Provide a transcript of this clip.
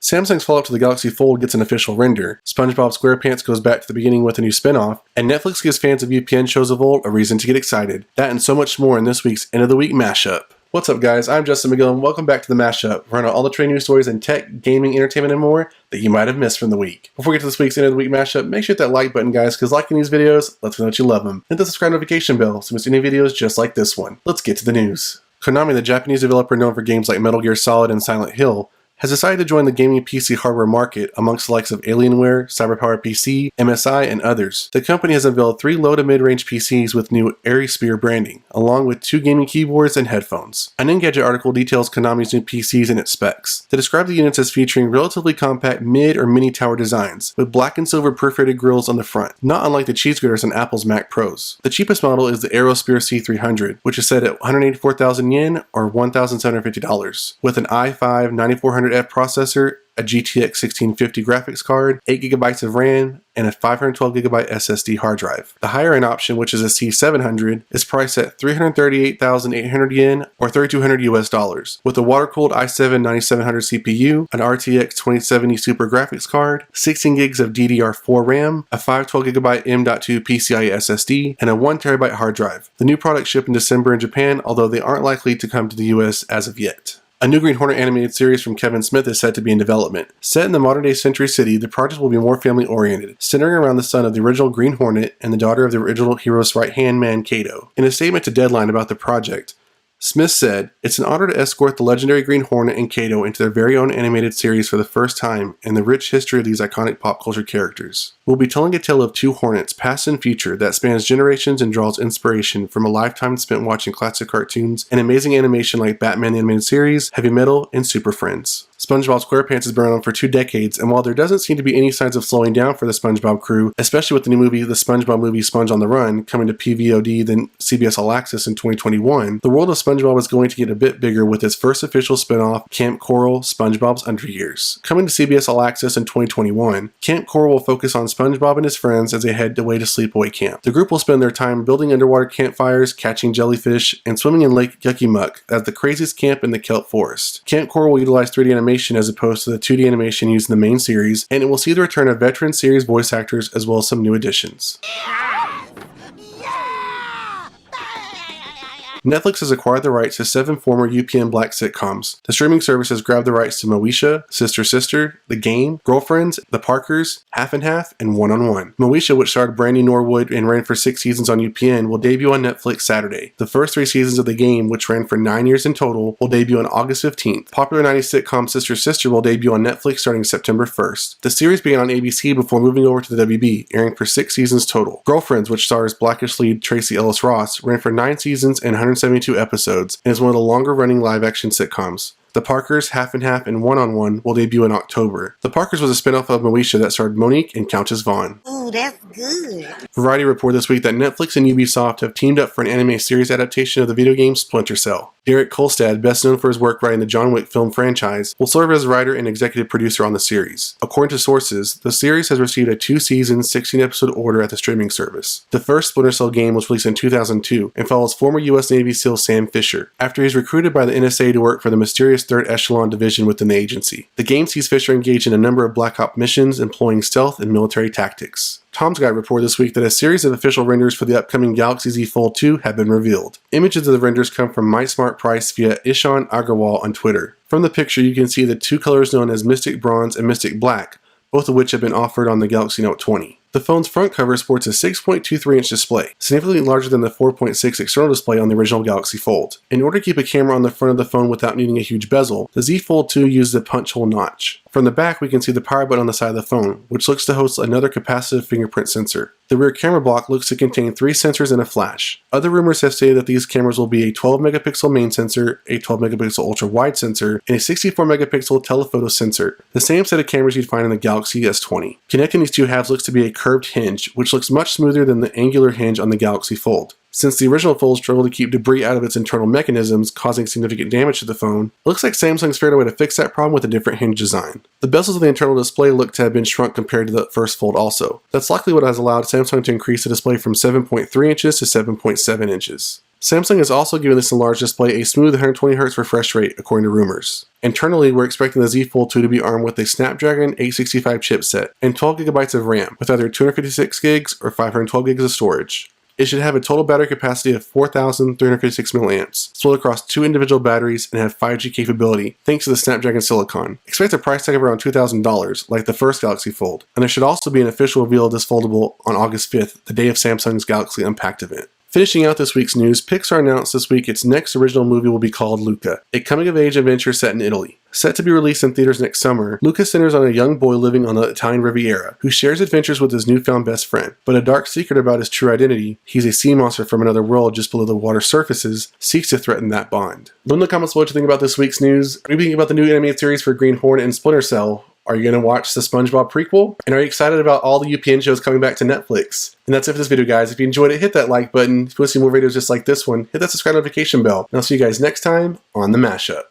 Samsung's follow-up to the Galaxy Fold gets an official render, SpongeBob SquarePants goes back to the beginning with a new spin-off, and Netflix gives fans of UPN Shows of old a reason to get excited. That and so much more in this week's End of the Week Mashup. What's up guys, I'm Justin McGill and welcome back to the Mashup, where I know all the trending news stories in tech, gaming, entertainment, and more that you might have missed from the week. Before we get to this week's End of the Week Mashup, make sure to hit that like button guys, because liking these videos lets me know that you love them. Hit the subscribe notification bell so you miss any videos just like this one. Let's get to the news. Konami, the Japanese developer known for games like Metal Gear Solid and Silent Hill, has decided to join the gaming PC hardware market amongst the likes of Alienware, CyberPower PC, MSI, and others. The company has unveiled 3 low to mid-range PCs with new Airy branding, along with 2 gaming keyboards and headphones. An Engadget article details Konami's new PCs and its specs. They describe the units as featuring relatively compact mid or mini tower designs, with black and silver perforated grills on the front, not unlike the cheese graters on Apple's Mac Pros. The cheapest model is the Aerosphere C300, which is set at 184,000 yen or $1,750, with an i5 9400F processor, a GTX 1650 graphics card, 8GB of RAM, and a 512GB SSD hard drive. The higher end option, which is a C700, is priced at 338,800 yen or $3,200 US, with a water-cooled i7 9700 CPU, an RTX 2070 Super graphics card, 16GB of DDR4 RAM, a 512GB M.2 PCIe SSD, and a 1TB hard drive. The new products ship in December in Japan, although they aren't likely to come to the US as of yet. A new Green Hornet animated series from Kevin Smith is said to be in development. Set in the modern-day Century City, the project will be more family-oriented, centering around the son of the original Green Hornet and the daughter of the original hero's right-hand man, Kato. In a statement to Deadline about the project, Smith said, "It's an honor to escort the legendary Green Hornet and Kato into their very own animated series for the first time in the rich history of these iconic pop culture characters. We'll be telling a tale of 2 Hornets, past and future, that spans generations and draws inspiration from a lifetime spent watching classic cartoons and amazing animation like Batman the Animated Series, Heavy Metal, and Super Friends." SpongeBob SquarePants has been around for 2 decades, and while there doesn't seem to be any signs of slowing down for the SpongeBob crew, especially with the new movie, the SpongeBob movie Sponge on the Run, coming to PVOD then CBS All Access in 2021, the world of SpongeBob is going to get a bit bigger with its first official spin-off, Camp Coral: SpongeBob's Underyears. Coming to CBS All Access in 2021, Camp Coral will focus on SpongeBob and his friends as they head away to sleepaway camp. The group will spend their time building underwater campfires, catching jellyfish, and swimming in Lake Yucky Muck as the craziest camp in the kelp forest. Camp Coral will utilize 3D animation as opposed to the 2D animation used in the main series, and it will see the return of veteran series voice actors as well as some new additions. Netflix has acquired the rights to 7 former UPN Black sitcoms. The streaming service has grabbed the rights to Moesha, Sister Sister, The Game, Girlfriends, The Parkers, Half and Half, and One on One. Moesha, which starred Brandy Norwood and ran for 6 seasons on UPN, will debut on Netflix Saturday. The first 3 seasons of The Game, which ran for 9 years in total, will debut on August 15th. Popular 90s sitcom Sister Sister will debut on Netflix starting September 1st. The series began on ABC before moving over to the WB, airing for 6 seasons total. Girlfriends, which stars Blackish lead Tracy Ellis Ross, ran for 9 seasons and 172 episodes, and is one of the longer-running live-action sitcoms. The Parkers, Half and Half, and One on One will debut in October. The Parkers was a spin-off of Moesha that starred Monique and Countess Vaughn. Ooh, that's good. Variety reported this week that Netflix and Ubisoft have teamed up for an anime series adaptation of the video game Splinter. Derek Kolstad, best known for his work writing the John Wick film franchise, will serve as writer and executive producer on the series. According to sources, the series has received a 2-season, 16-episode order at the streaming service. The first Splinter game was released in 2002 and follows former U.S. Navy SEAL Sam Fisher, after he was recruited by the NSA to work for the mysterious Third Echelon Division within the agency. The game sees Fisher engage in a number of Black Ops missions employing stealth and military tactics. Tom's Guide reported this week that a series of official renders for the upcoming Galaxy Z Fold 2 have been revealed. Images of the renders come from MySmartPrice via Ishan Agarwal on Twitter. From the picture, you can see the 2 colors known as Mystic Bronze and Mystic Black, both of which have been offered on the Galaxy Note 20. The phone's front cover sports a 6.23-inch display, significantly larger than the 4.6 external display on the original Galaxy Fold. In order to keep a camera on the front of the phone without needing a huge bezel, the Z Fold 2 uses a punch hole notch. From the back, we can see the power button on the side of the phone, which looks to host another capacitive fingerprint sensor. The rear camera block looks to contain 3 sensors and a flash. Other rumors have stated that these cameras will be a 12-megapixel main sensor, a 12-megapixel ultra-wide sensor, and a 64-megapixel telephoto sensor, the same set of cameras you'd find in the Galaxy S20. Connecting these 2 halves looks to be a curved hinge, which looks much smoother than the angular hinge on the Galaxy Fold. Since the original Fold struggled to keep debris out of its internal mechanisms, causing significant damage to the phone, it looks like Samsung's figured a way to fix that problem with a different hinge design. The bezels of the internal display look to have been shrunk compared to the first Fold also. That's likely what has allowed Samsung to increase the display from 7.3 inches to 7.7 inches. Samsung has also given this enlarged display a smooth 120Hz refresh rate, according to rumors. Internally, we're expecting the Z Fold 2 to be armed with a Snapdragon 865 chipset and 12GB of RAM with either 256GB or 512GB of storage. It should have a total battery capacity of 4,356 mAh, split across 2 individual batteries, and have 5G capability thanks to the Snapdragon Silicon. Expect a price tag of around $2,000, like the first Galaxy Fold, and there should also be an official reveal of this foldable on August 5th, the day of Samsung's Galaxy Unpacked event. Finishing out this week's news, Pixar announced this week its next original movie will be called Luca, a coming-of-age adventure set in Italy. Set to be released in theaters next summer, Luca centers on a young boy living on the Italian Riviera who shares adventures with his newfound best friend. But a dark secret about his true identity, he's a sea monster from another world just below the water surfaces, seeks to threaten that bond. Let me know in the comments what you think about this week's news. Are you thinking about the new animated series for Green Hornet and Splinter Cell? Are you going to watch the SpongeBob prequel? And are you excited about all the UPN shows coming back to Netflix? And that's it for this video, guys. If you enjoyed it, hit that like button. If you want to see more videos just like this one, hit that subscribe notification bell. And I'll see you guys next time on The Mashup.